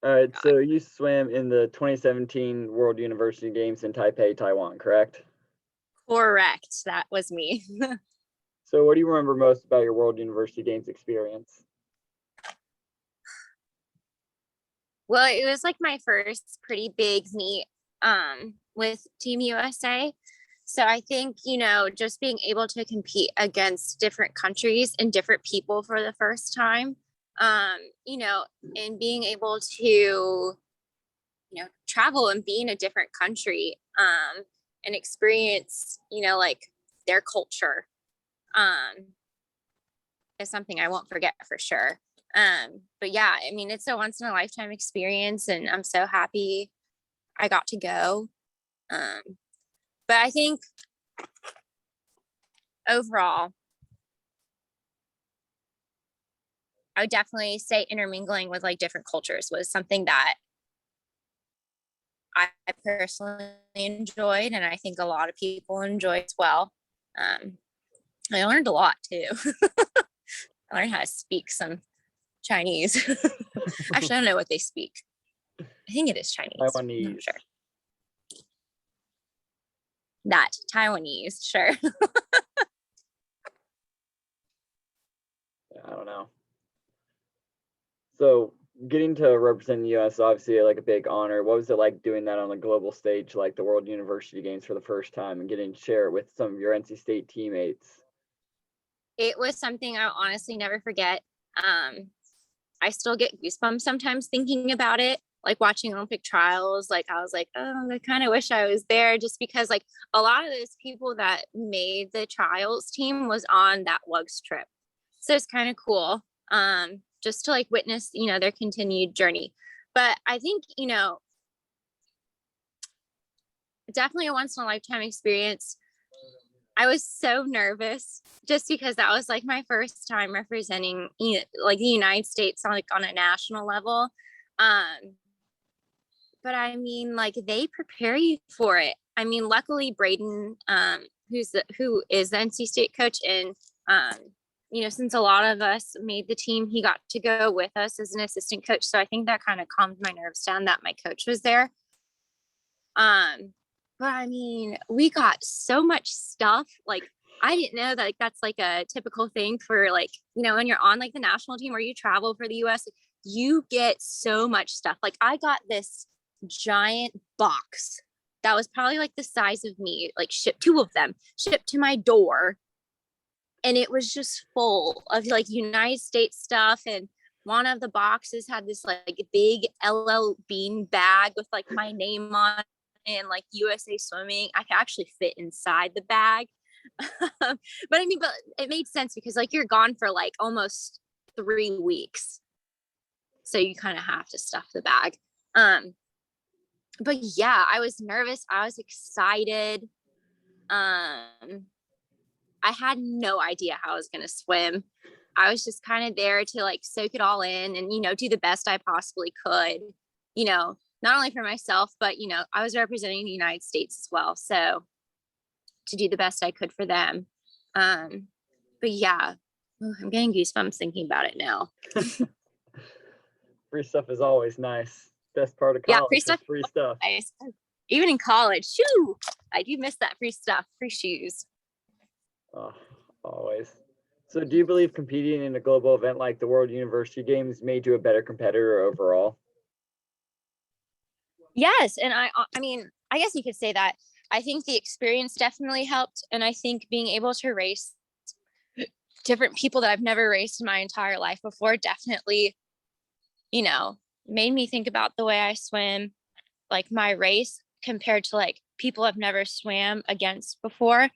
All right, so you swam in the 2017 World University Games in Taipei, Taiwan, correct? Correct. That was me. So what do you remember most about your World University Games experience? Well, it was like my first pretty big meet with Team USA. So I think, just being able to compete against different countries and different people for the first time, and being able to, travel and be in a different country and experience, like their culture is something I won't forget for sure. But yeah, I mean, it's a once in a lifetime experience and I'm so happy I got to go. But I think overall, I would definitely say intermingling with like different cultures was something that I personally enjoyed, and I think a lot of people enjoy as well. I learned a lot too. I learned how to speak some Chinese. Actually, I don't know what they speak. I think it is Chinese. Taiwanese. I'm not sure. That Taiwanese, sure. I don't know. So getting to represent the US, obviously like a big honor. What was it like doing that on a global stage, like the World University Games for the first time and getting to share it with some of your NC State teammates? It was something I'll honestly never forget. I still get goosebumps sometimes thinking about it, like watching Olympic trials. Like I was like, oh, I kind of wish I was there, just because like a lot of those people that made the trials team was on that WUGS trip. So it's kind of cool, just to like witness, their continued journey. But I think, definitely a once in a lifetime experience. I was so nervous just because that was like my first time representing, like the United States on a national level. Um, but I mean, like they prepare you for it. I mean, luckily Braden, who is the NC State coach, and since a lot of us made the team, he got to go with us as an assistant coach. So I think that kind of calmed my nerves down that my coach was there. But I mean, we got so much stuff. Like I didn't know that like that's like a typical thing for like, when you're on like the national team or you travel for the US, you get so much stuff. Like I got this giant box that was probably like the size of me, like shipped, two of them shipped to my door. And it was just full of like United States stuff. And one of the boxes had this like big LL Bean bag with like my name on and like USA Swimming. I could actually fit inside the bag. But I mean, but it made sense because like you're gone for like almost 3 weeks. So you kind of have to stuff the bag. But yeah, I was nervous. I was excited. I had no idea how I was going to swim. I was just kind of there to like soak it all in and, do the best I possibly could, not only for myself, but, I was representing the United States as well. So to do the best I could for them. But yeah, I'm getting goosebumps thinking about it now. Free stuff is always nice. Best part of college is free stuff. Nice. Even in college, shoo, I do miss that free stuff, free shoes. Oh, always. So do you believe competing in a global event like the World University Games made you a better competitor overall? Yes. And I mean, I guess you could say that. I think the experience definitely helped. And I think being able to race different people that I've never raced in my entire life before definitely, made me think about the way I swim, like my race compared to like people I've never swam against before.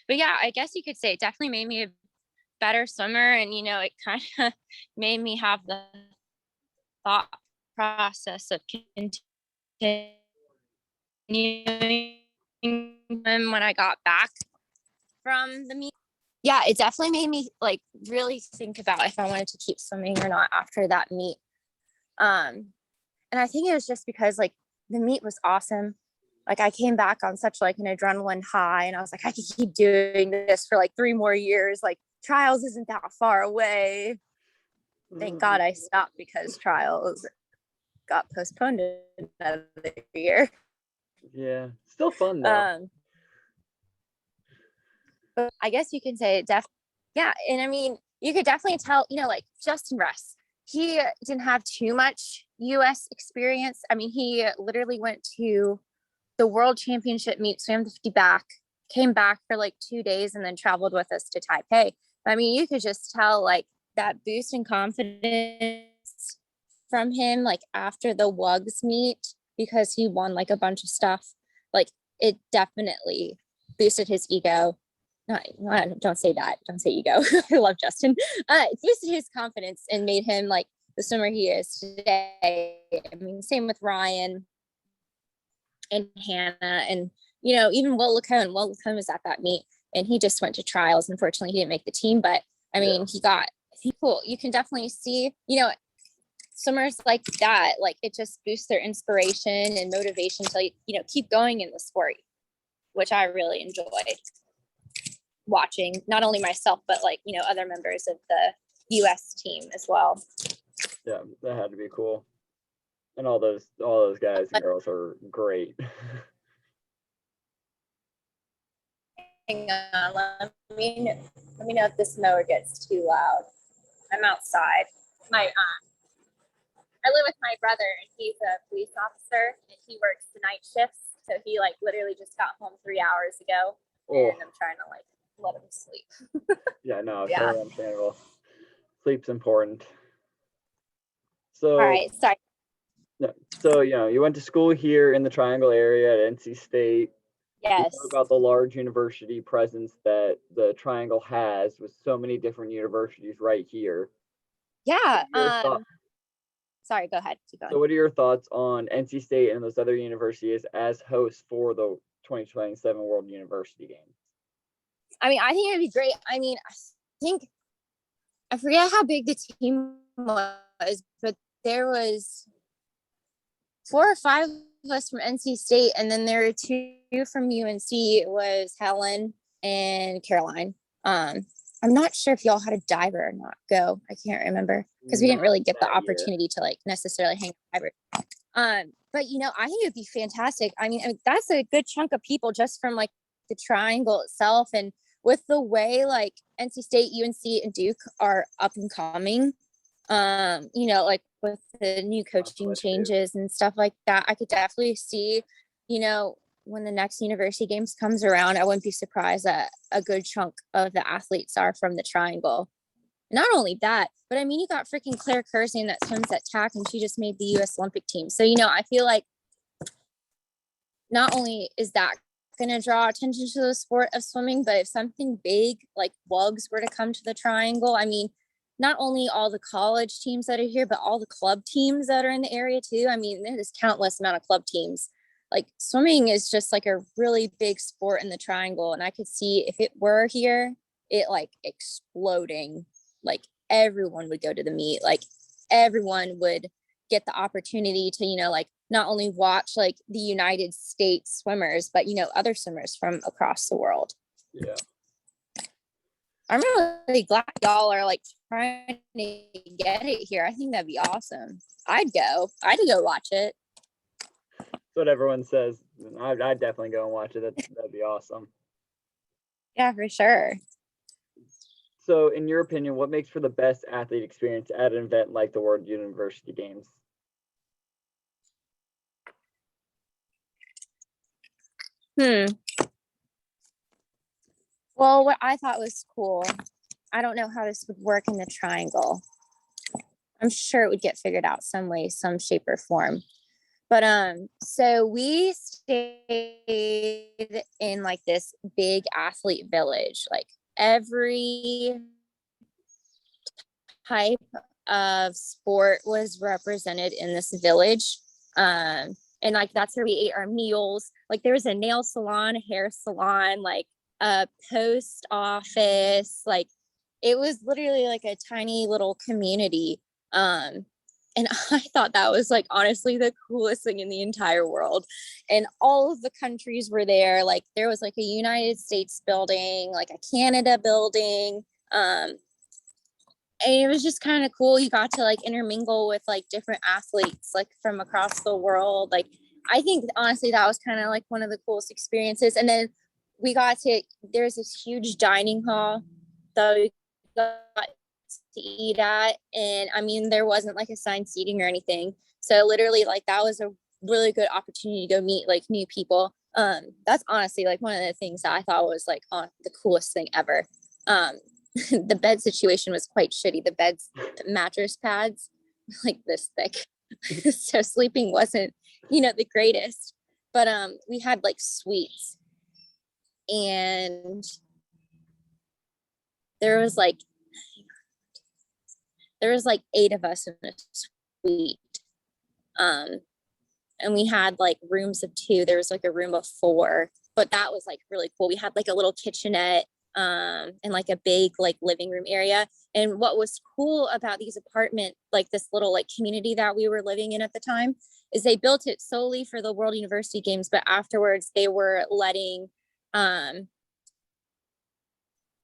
But yeah, I guess you could say it definitely made me a better swimmer. And, it kind of made me have the thought process of continuing when I got back from the meet. Yeah, it definitely made me like really think about if I wanted to keep swimming or not after that meet. And I think it was just because like the meet was awesome. Like I came back on such like an adrenaline high and I was like, I could keep doing this for like 3 more years. Like trials isn't that far away. Thank God I stopped because trials got postponed another year. Yeah, still fun though. But I guess you can say yeah. And I mean, you could definitely tell, like Justin Russ, he didn't have too much US experience. I mean, he literally went to the world championship meet, swam the 50 back, came back for like 2 days, and then traveled with us to Taipei. I mean, you could just tell like that boost in confidence from him, like after the WUGS meet, because he won like a bunch of stuff. Like it definitely boosted his ego. Don't say that. Don't say ego. I love Justin. It boosted his confidence and made him like the swimmer he is today. I mean, same with Ryan and Hannah, and even Will Lacone. Will Lacone was at that meet, and he just went to trials. Unfortunately, he didn't make the team, but I mean, he got people. You can definitely see, swimmers like that. Like it just boosts their inspiration and motivation to keep going in the sport, which I really enjoyed watching. Not only myself, but like other members of the U.S. team as well. Yeah, that had to be cool. And all those guys and girls are great. Hang on, let me know if this mower gets too loud. I'm outside. I live with my brother, and he's a police officer, and he works the night shifts. So he like literally just got home 3 hours ago, and I'm trying to like let him sleep. Yeah, no, it's totally understandable. Sleep's important. So, all right, sorry. So, you went to school here in the Triangle area at NC State. Yes. You know about the large university presence that the Triangle has with so many different universities right here. Yeah. Sorry, go ahead. Keep going. So what are your thoughts on NC State and those other universities as hosts for the 2027 World University Games? I mean, I think it'd be great. I mean, I forget how big the team was, but there was 4 or 5 of us from NC State, and then there were 2 from UNC. It was Helen and Caroline. I'm not sure if y'all had a diver or not. Go, I can't remember because we didn't really get the opportunity to like necessarily hang a diver. But I think it'd be fantastic. I mean, that's a good chunk of people just from like the Triangle itself, and with the way like NC State, UNC, and Duke are up and coming. Like with the new coaching changes and stuff like that, I could definitely see, when the next university games comes around, I wouldn't be surprised that a good chunk of the athletes are from the Triangle. Not only that, but I mean, you got freaking Claire Kersing that swims at TAC, and she just made the U.S. Olympic team. So, I feel like not only is that going to draw attention to the sport of swimming, but if something big like WUGS were to come to the Triangle, I mean, not only all the college teams that are here, but all the club teams that are in the area too. I mean, there's countless amount of club teams. Like swimming is just like a really big sport in the Triangle. And I could see if it were here, it like exploding. Like everyone would go to the meet. Like everyone would get the opportunity to, like not only watch like the United States swimmers, but, other swimmers from across the world. Yeah. I'm really glad y'all are like trying to get it here. I think that'd be awesome. I'd go watch it. That's what everyone says. I'd definitely go and watch it. That'd be awesome. Yeah, for sure. So in your opinion, what makes for the best athlete experience at an event like the World University Games? Well, what I thought was cool, I don't know how this would work in the Triangle. I'm sure it would get figured out some way, some shape or form. But so we stayed in like this big athlete village. Like every type of sport was represented in this village. And like that's where we ate our meals. Like there was a nail salon, a hair salon, like a post office. Like it was literally like a tiny little community. And I thought that was like honestly the coolest thing in the entire world. And all of the countries were there. Like there was like a United States building, like a Canada building. And it was just kind of cool. You got to like intermingle with like different athletes like from across the world. Like I think honestly that was kind of like one of the coolest experiences. And then we got to, there's this huge dining hall that we got to eat at, and I mean there wasn't like assigned seating or anything, so literally like that was a really good opportunity to go meet like new people. That's honestly like one of the things that I thought was like on the coolest thing ever. The bed situation was quite shitty. The mattress pads like this thick. So sleeping wasn't, the greatest. But we had like suites, and there was like 8 of us in a suite. And we had like rooms of 2. There was like a room of 4, but that was like really cool. We had like a little kitchenette, and like a big like living room area. And what was cool about these apartment, like this little like community that we were living in at the time, is they built it solely for the World University Games, but afterwards they were letting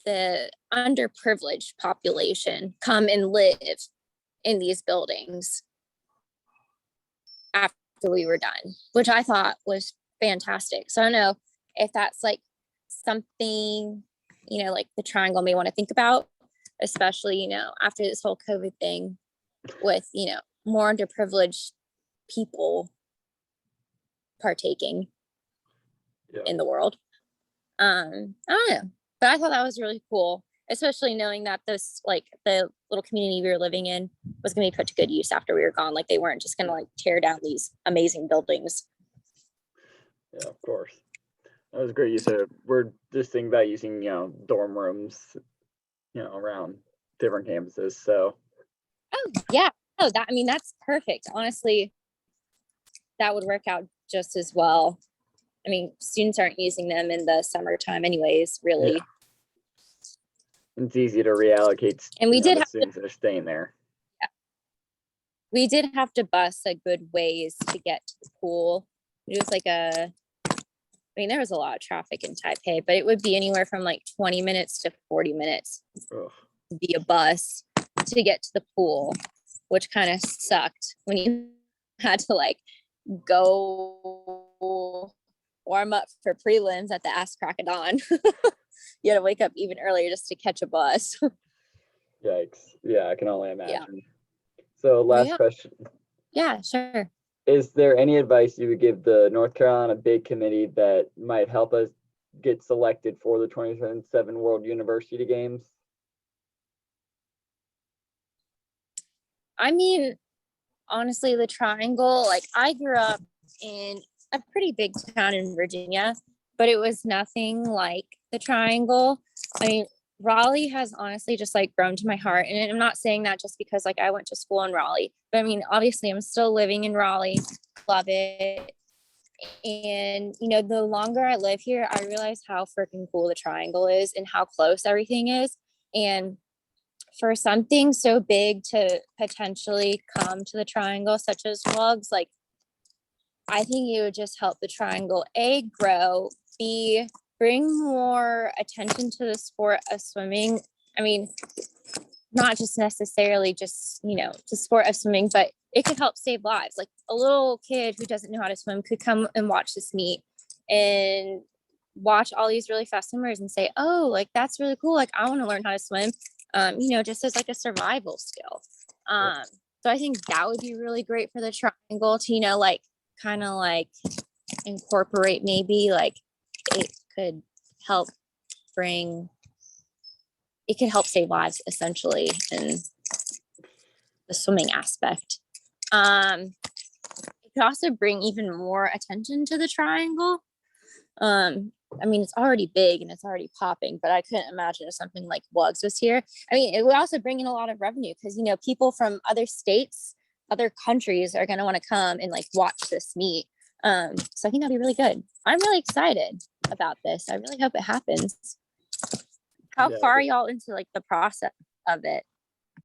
the underprivileged population come and live in these buildings after we were done, which I thought was fantastic. So I don't know if that's like something, like the Triangle may want to think about, especially, after this whole COVID thing with, more underprivileged people partaking in the world. I don't know, but I thought that was really cool, especially knowing that this, like the little community we were living in was going to be put to good use after we were gone. Like they weren't just going to like tear down these amazing buildings. Yeah, of course. That was great. You said we're just thinking about using, dorm rooms, around different campuses. So. Oh yeah. Oh, that's perfect. Honestly, that would work out just as well. I mean, students aren't using them in the summertime anyways, really. Yeah. It's easy to reallocate, and we did the have students that are staying there. Yeah. We did have to bus a good ways to get to the pool. It was like there was a lot of traffic in Taipei, but it would be anywhere from like 20 minutes to 40 minutes via bus to get to the pool, which kind of sucked when you had to like go warm up for prelims at the ass crack of dawn. You had to wake up even earlier just to catch a bus. Yikes. Yeah, I can only imagine. Yeah. So last question. Yeah, sure. Is there any advice you would give the North Carolina Big Committee that might help us get selected for the 2027 World University Games? I mean, honestly, the Triangle, like I grew up in a pretty big town in Virginia, but it was nothing like the Triangle. I mean, Raleigh has honestly just like grown to my heart. And I'm not saying that just because like I went to school in Raleigh, but I mean, obviously I'm still living in Raleigh, love it. And, the longer I live here, I realize how freaking cool the Triangle is and how close everything is. And for something so big to potentially come to the Triangle, such as WUGS, like I think it would just help the Triangle A, grow, B, bring more attention to the sport of swimming. I mean, not just necessarily just, the sport of swimming, but it could help save lives. Like a little kid who doesn't know how to swim could come and watch this meet and watch all these really fast swimmers and say, oh, like that's really cool. Like I want to learn how to swim, just as like a survival skill. So I think that would be really great for the Triangle to, like kind of like incorporate, maybe like it could help save lives essentially in the swimming aspect. It could also bring even more attention to the Triangle. I mean, it's already big and it's already popping, but I couldn't imagine if something like WUGS was here. I mean, it would also bring in a lot of revenue because, people from other states, other countries are going to want to come and like watch this meet. So I think that'd be really good. I'm really excited about this. I really hope it happens. How far are y'all into like the process of it?